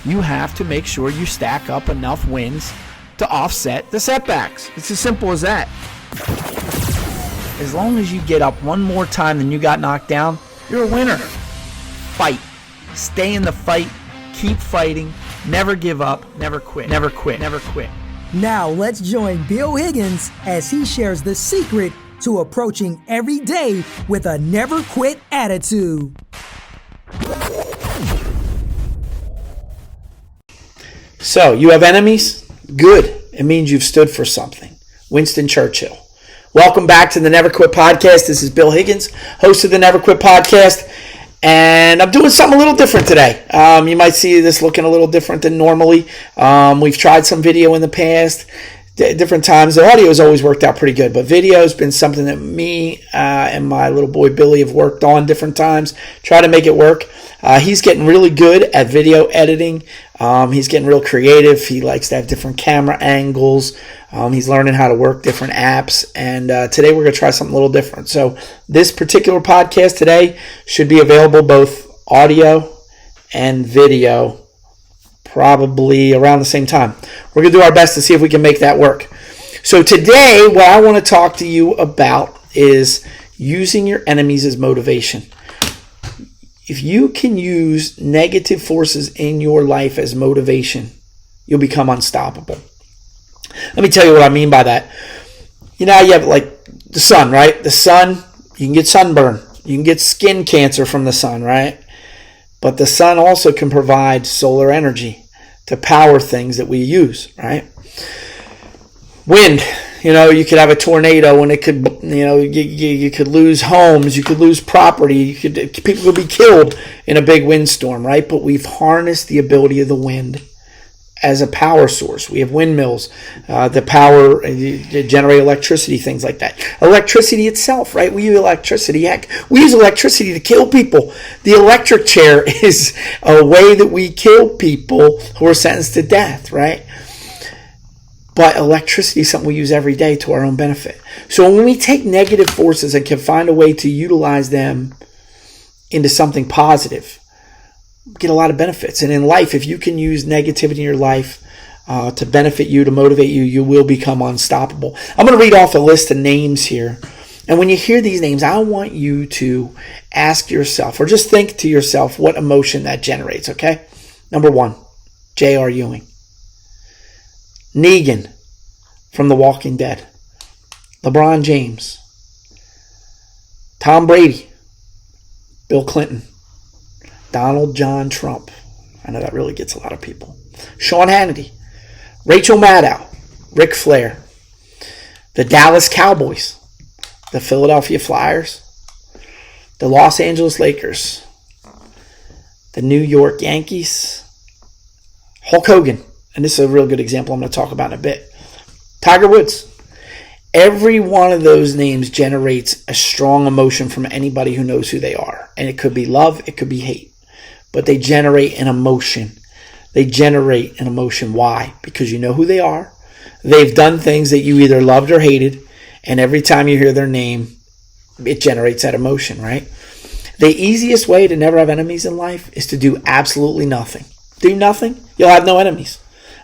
you have to make sure you stack up enough wins to offset the setbacks. It's as simple as that. As long as you get up one more time than you got knocked down, you're a winner. Fight. Stay in the fight. Keep fighting. Never give up. Never quit. Never quit. Never quit. Now let's join Bill Higgins as he shares the secret to approaching every day with a never quit attitude. So, you have enemies? Good. It means you've stood for something. Winston Churchill. Welcome back to the Never Quit Podcast. This is Bill Higgins, host of the Never Quit Podcast. And I'm doing something a little different today. You might see this looking a little different than normally. We've tried some video in the past, different times. The audio has always worked out pretty good, but video has been something that me and my little boy Billy have worked on different times, try to make it work. He's getting really good at video editing. He's getting real creative. He likes to have different camera angles. He's learning how to work different apps. And today we're going to try something a little different. So this particular podcast today should be available both audio and video probably around the same time. We're going to do our best to see if we can make that work. So today what I want to talk to you about is using your enemies as motivation. If you can use negative forces in your life as motivation, you'll become unstoppable. Let me tell you what I mean by that. You know how you have like the sun, right? The sun, you can get sunburn. You can get skin cancer from the sun, right? But the sun also can provide solar energy to power things that we use, right? Wind. You know, you could have a tornado and it could, you know, you could lose homes, you could lose property, people could be killed in a big windstorm, right? But we've harnessed the ability of the wind as a power source. We have windmills, the power, generate electricity, things like that. Electricity itself, right? We use electricity. Heck, we use electricity to kill people. The electric chair is a way that we kill people who are sentenced to death, right? But electricity is something we use every day to our own benefit. So when we take negative forces and can find a way to utilize them into something positive, we get a lot of benefits. And in life, if you can use negativity in your life to benefit you, to motivate you, you will become unstoppable. I'm going to read off a list of names here. And when you hear these names, I want you to ask yourself, or just think to yourself, what emotion that generates, okay? Number 1, J.R. Ewing. Negan from The Walking Dead. LeBron James. Tom Brady. Bill Clinton. Donald John Trump. I know that really gets a lot of people. Sean Hannity. Rachel Maddow. Ric Flair. The Dallas Cowboys. The Philadelphia Flyers. The Los Angeles Lakers. The New York Yankees. Hulk Hogan. And this is a real good example I'm going to talk about in a bit. Tiger Woods. Every one of those names generates a strong emotion from anybody who knows who they are. And it could be love, it could be hate. But they generate an emotion. They generate an emotion. Why? Because you know who they are. They've done things that you either loved or hated. And every time you hear their name, it generates that emotion, right? The easiest way to never have enemies in life is to do absolutely nothing. Do nothing, you'll have no enemies.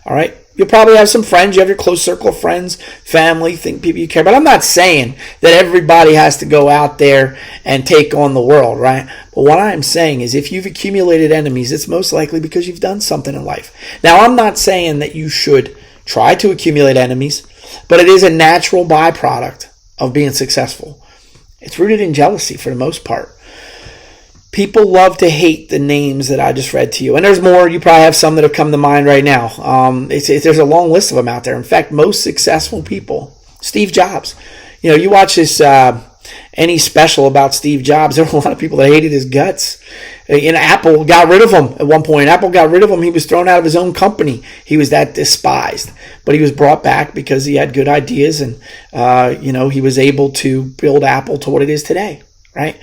All right? You'll probably have some friends. You have your close circle of friends, family, people you care about. I'm not saying that everybody has to go out there and take on the world, right? But what I'm saying is if you've accumulated enemies, it's most likely because you've done something in life. Now, I'm not saying that you should try to accumulate enemies, but it is a natural byproduct of being successful. It's rooted in jealousy for the most part. People love to hate the names that I just read to you. And there's more. You probably have some that have come to mind right now. There's a long list of them out there. In fact, most successful people, Steve Jobs. You know, you watch this any special about Steve Jobs, there were a lot of people that hated his guts. Apple got rid of him at one point. Apple got rid of him. He was thrown out of his own company. He was that despised. But he was brought back because he had good ideas and, he was able to build Apple to what it is today, right?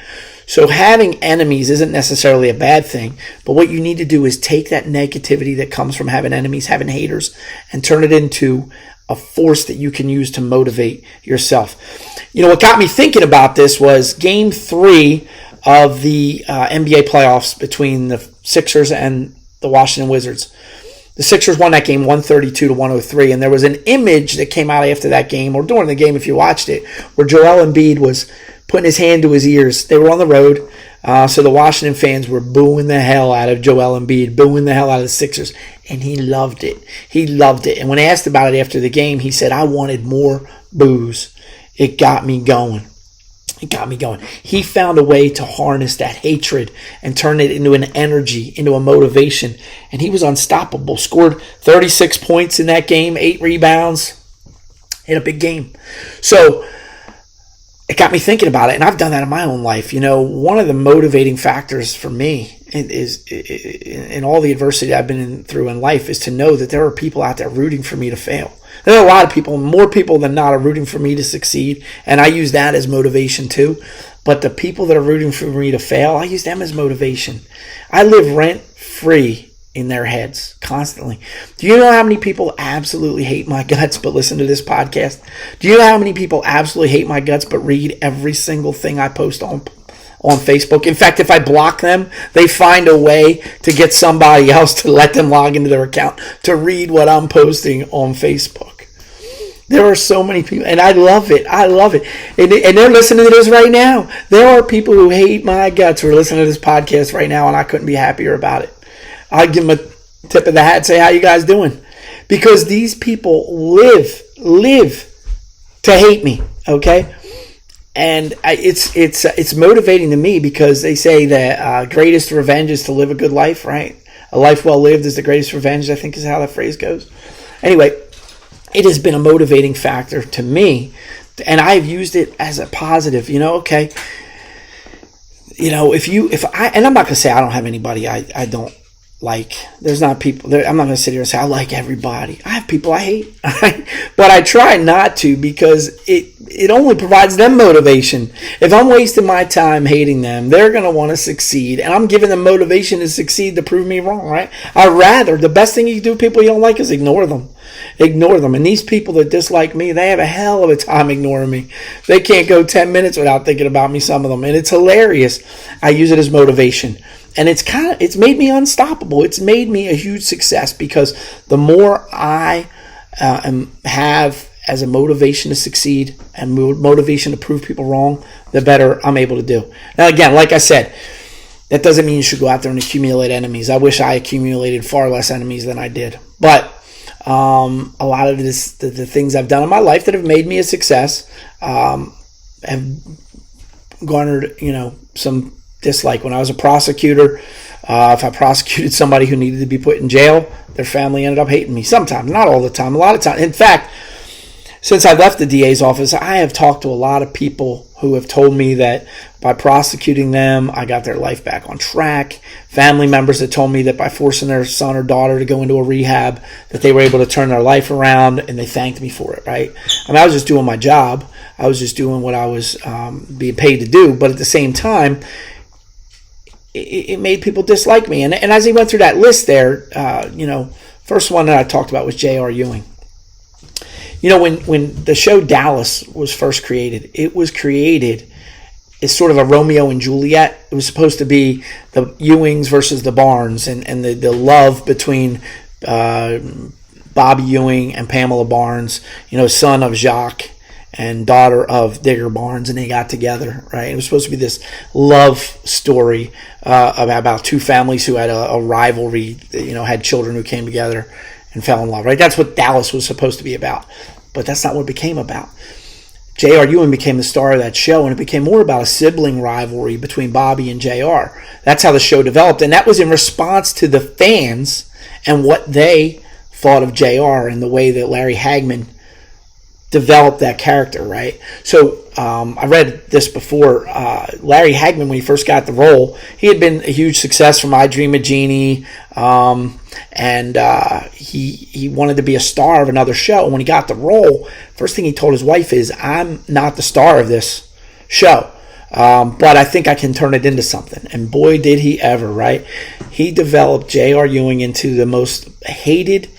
So having enemies isn't necessarily a bad thing, but what you need to do is take that negativity that comes from having enemies, having haters, and turn it into a force that you can use to motivate yourself. What got me thinking about this was Game 3 of the NBA playoffs between the Sixers and the Washington Wizards. The Sixers won that game 132-103, and there was an image that came out after that game, or during the game if you watched it, where Joel Embiid was putting his hand to his ears. They were on the road, so the Washington fans were booing the hell out of Joel Embiid, booing the hell out of the Sixers, and he loved it. He loved it. And when asked about it after the game, he said, "I wanted more boos. It got me going." It got me going. He found a way to harness that hatred and turn it into an energy, into a motivation. And he was unstoppable. Scored 36 points in that game, 8 rebounds in a big game. So it got me thinking about it. And I've done that in my own life. You know, one of the motivating factors for me is in all the adversity I've been through in life is to know that there are people out there rooting for me to fail. There are a lot of people, more people than not, are rooting for me to succeed, and I use that as motivation too. But the people that are rooting for me to fail, I use them as motivation. I live rent-free in their heads constantly. Do you know how many people absolutely hate my guts but listen to this podcast? Do you know how many people absolutely hate my guts but read every single thing I post on Facebook? In fact, if I block them, they find a way to get somebody else to let them log into their account to read what I'm posting on Facebook. There are so many people, and I love it. I love it. And they're listening to this right now. There are people who hate my guts who are listening to this podcast right now, and I couldn't be happier about it. I'd give them a tip of the hat and say, "How you guys doing?" Because these people live to hate me, okay? And it's motivating to me because they say that greatest revenge is to live a good life, right? A life well lived is the greatest revenge, I think is how that phrase goes. Anyway, it has been a motivating factor to me, and I've used it as a positive. You know, okay, you know, and I'm not gonna say I don't have anybody I don't like. There's not people there. I'm not gonna sit here and say I like everybody. I have people I hate, but I try not to because it only provides them motivation. If I'm wasting my time hating them, they're gonna want to succeed, and I'm giving them motivation to succeed to prove me wrong, right? The best thing you can do, people you don't like, is ignore them. Ignore them. And these people that dislike me, they have a hell of a time ignoring me. They can't go 10 minutes without thinking about me, some of them. And it's hilarious. I use it as motivation. And it's made me unstoppable. It's made me a huge success because the more I have as a motivation to succeed and motivation to prove people wrong, the better I'm able to do. Now, again, like I said, that doesn't mean you should go out there and accumulate enemies. I wish I accumulated far less enemies than I did. But a lot of the things I've done in my life that have made me a success have garnered, some dislike. When I was a prosecutor, if I prosecuted somebody who needed to be put in jail, their family ended up hating me. Sometimes, not all the time, a lot of times. In fact, since I left the DA's office, I have talked to a lot of people who have told me that by prosecuting them, I got their life back on track. Family members that told me that by forcing their son or daughter to go into a rehab, that they were able to turn their life around, and they thanked me for it, right? I mean, I was just doing my job. I was just doing what I was being paid to do. But at the same time, it made people dislike me. And as he went through that list there, first one that I talked about was J.R. Ewing. When the show Dallas was first created, it was created as sort of a Romeo and Juliet. It was supposed to be the Ewings versus the Barnes and the love between Bobby Ewing and Pamela Barnes, son of Jacques and daughter of Digger Barnes, and they got together, right? It was supposed to be this love story about two families who had a rivalry, had children who came together and fell in love, right? That's what Dallas was supposed to be about. But that's not what it became about. J.R. Ewing became the star of that show, and it became more about a sibling rivalry between Bobby and J.R. That's how the show developed, and that was in response to the fans and what they thought of J.R. and the way that Larry Hagman developed that character, right? So I read this before. Larry Hagman, when he first got the role, he had been a huge success from I Dream of Jeannie, and he wanted to be a star of another show. And when he got the role, first thing he told his wife is, "I'm not the star of this show, but I think I can turn it into something." And boy, did he ever, right? He developed J.R. Ewing into the most hated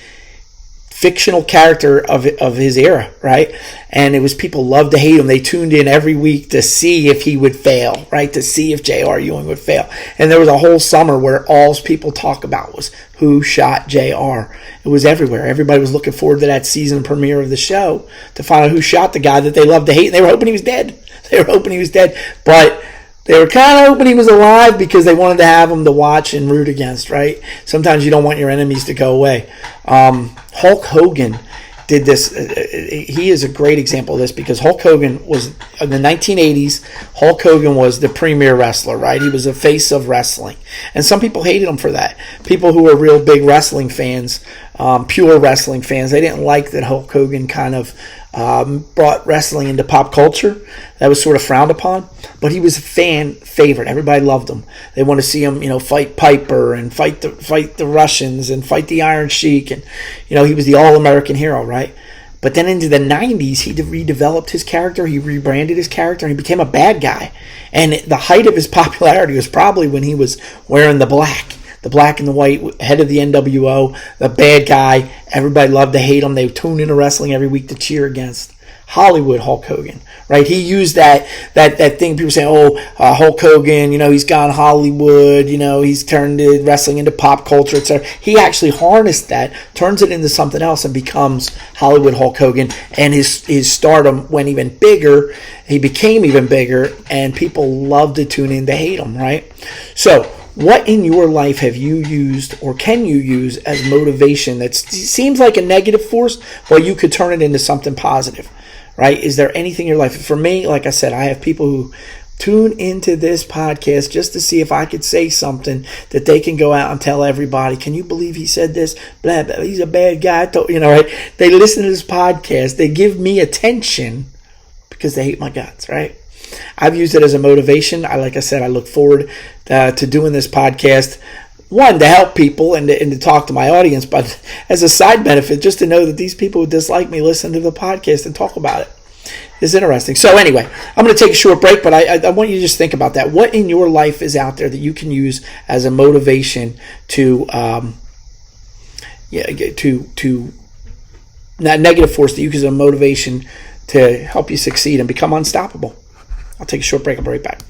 fictional character of his era, right? And it was people loved to hate him. They tuned in every week to see if he would fail, right? To see if J.R. Ewing would fail. And there was a whole summer where all people talk about was who shot J.R. It was everywhere. Everybody was looking forward to that season premiere of the show to find out who shot the guy that they loved to hate. And they were hoping he was dead. But they were kind of hoping he was alive because they wanted to have him to watch and root against, right? Sometimes you don't want your enemies to go away. Hulk Hogan did this. He is a great example of this because Hulk Hogan was, in the 1980s, Hulk Hogan was the premier wrestler, right? He was the face of wrestling. And some people hated him for that. People who were real big wrestling fans, pure wrestling fans, they didn't like that Hulk Hogan kind of brought wrestling into pop culture. That was sort of frowned upon, but he was a fan favorite. Everybody loved him. They wanted to see him, fight Piper and fight the Russians and fight the Iron Sheik, and he was the all-American hero, right? But then into the 90s, he redeveloped his character. He rebranded his character, and he became a bad guy. And the height of his popularity was probably when he was wearing the black and the white, head of the NWO, the bad guy. Everybody loved to hate him. They tune into wrestling every week to cheer against Hollywood Hulk Hogan, right? He used that thing. People say, Hulk Hogan, he's gone Hollywood, he's turned wrestling into pop culture, etc. He actually harnessed that, turns it into something else, and becomes Hollywood Hulk Hogan. And his stardom went even bigger. He became even bigger, and people loved to tune in to hate him, right? So, what in your life have you used or can you use as motivation that seems like a negative force, but you could turn it into something positive, right? Is there anything in your life? For me, like I said, I have people who tune into this podcast just to see if I could say something that they can go out and tell everybody, can you believe he said this? Blah, blah, he's a bad guy. Right? They listen to this podcast. They give me attention because they hate my guts, right? I've used it as a motivation. Like I said, I look forward to doing this podcast. One, to help people and to talk to my audience, but as a side benefit, just to know that these people who dislike me listen to the podcast and talk about it. It's interesting. So anyway, I'm going to take a short break, but I want you to just think about that. What in your life is out there that you can use as a motivation to not negative force, that you use as a motivation to help you succeed and become unstoppable? I'll take a short break. I'll be right back.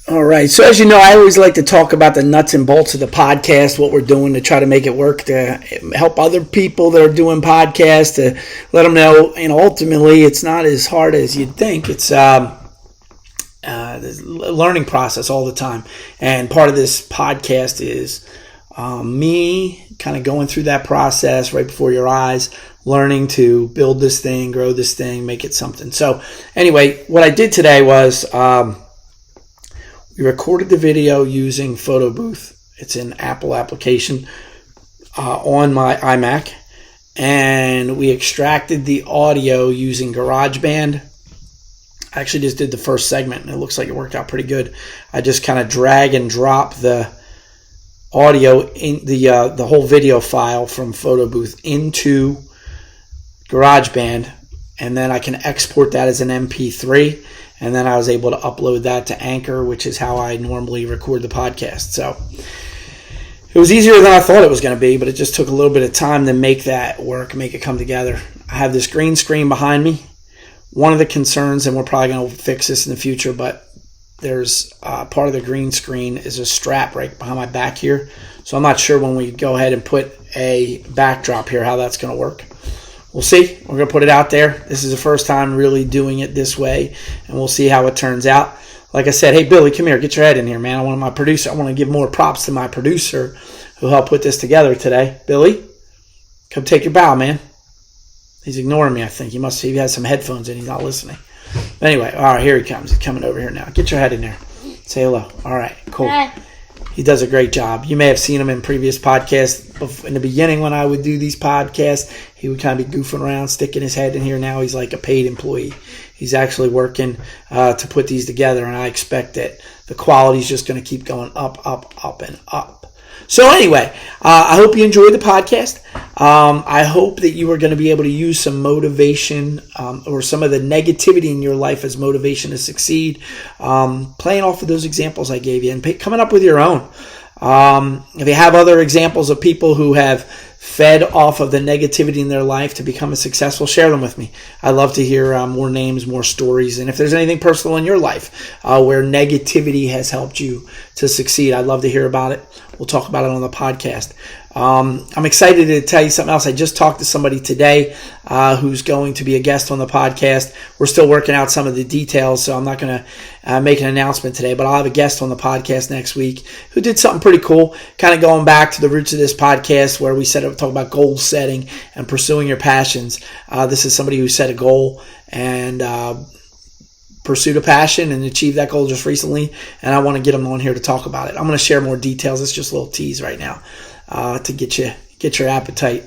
All right. So as you know, I always like to talk about the nuts and bolts of the podcast, what we're doing to try to make it work, to help other people that are doing podcasts, to let them know, ultimately it's not as hard as you'd think. It's a learning process all the time. And part of this podcast is me kind of going through that process right before your eyes, learning to build this thing, grow this thing, make it something. So anyway, what I did today was we recorded the video using Photo Booth. It's an Apple application on my iMac. And we extracted the audio using GarageBand. I actually just did the first segment, and it looks like it worked out pretty good. I just kind of drag and drop the audio in the whole video file from Photo Booth into GarageBand, and then I can export that as an MP3, and then I was able to upload that to Anchor, which is how I normally record the podcast. So it was easier than I thought it was going to be, but it just took a little bit of time to make that work, make it come together. I have this green screen behind me. One of the concerns, and we're probably going to fix this in the future, but there's part of the green screen is a strap right behind my back here. So I'm not sure when we go ahead and put a backdrop here how that's going to work. We'll see. We're going to put it out there. This is the first time really doing it this way, and we'll see how it turns out. Like I said, hey, Billy, come here. Get your head in here, man. I want to give more props to my producer who helped put this together today. Billy, come take your bow, man. He's ignoring me, I think. He has some headphones in. He's not listening. Anyway, all right, here he comes. He's coming over here now. Get your head in there. Say hello. All right, cool. Hi. He does a great job. You may have seen him in previous podcasts. In the beginning when I would do these podcasts, he would kind of be goofing around, sticking his head in here. Now he's like a paid employee. He's actually working to put these together, and I expect that the quality is just going to keep going up, and up. So anyway, I hope you enjoyed the podcast. I hope that you are going to be able to use some motivation or some of the negativity in your life as motivation to succeed, playing off of those examples I gave you and coming up with your own. If you have other examples of people who have fed off of the negativity in their life to become successful, share them with me. I love to hear more names, more stories. And if there's anything personal in your life where negativity has helped you to succeed, I'd love to hear about it. We'll talk about it on the podcast. I'm excited to tell you something else. I just talked to somebody today who's going to be a guest on the podcast. We're still working out some of the details, so I'm not going to make an announcement today, but I'll have a guest on the podcast next week who did something pretty cool, kind of going back to the roots of this podcast where we talk about goal setting and pursuing your passions. This is somebody who set a goal and pursued a passion and achieved that goal just recently, and I want to get them on here to talk about it. I'm going to share more details. It's just a little tease right now to get your appetite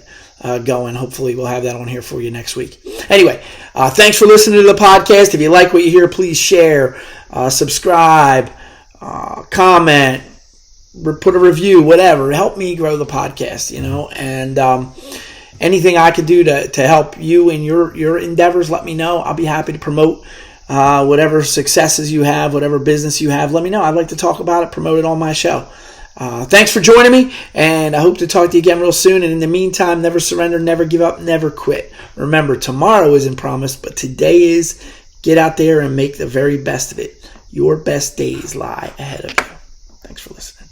going. Hopefully we'll have that on here for you next week. Anyway, thanks for listening to the podcast. If you like what you hear, please share, subscribe, comment, put a review, whatever. Help me grow the podcast, and anything I can do to help you in your endeavors, let me know. I'll be happy to promote whatever successes you have, whatever business you have. Let me know. I'd like to talk about it, promote it on my show. Thanks for joining me, and I hope to talk to you again real soon. And in the meantime, never surrender, never give up, never quit. Remember, tomorrow isn't promised, but today is. Get out there and make the very best of it. Your best days lie ahead of you. Thanks for listening.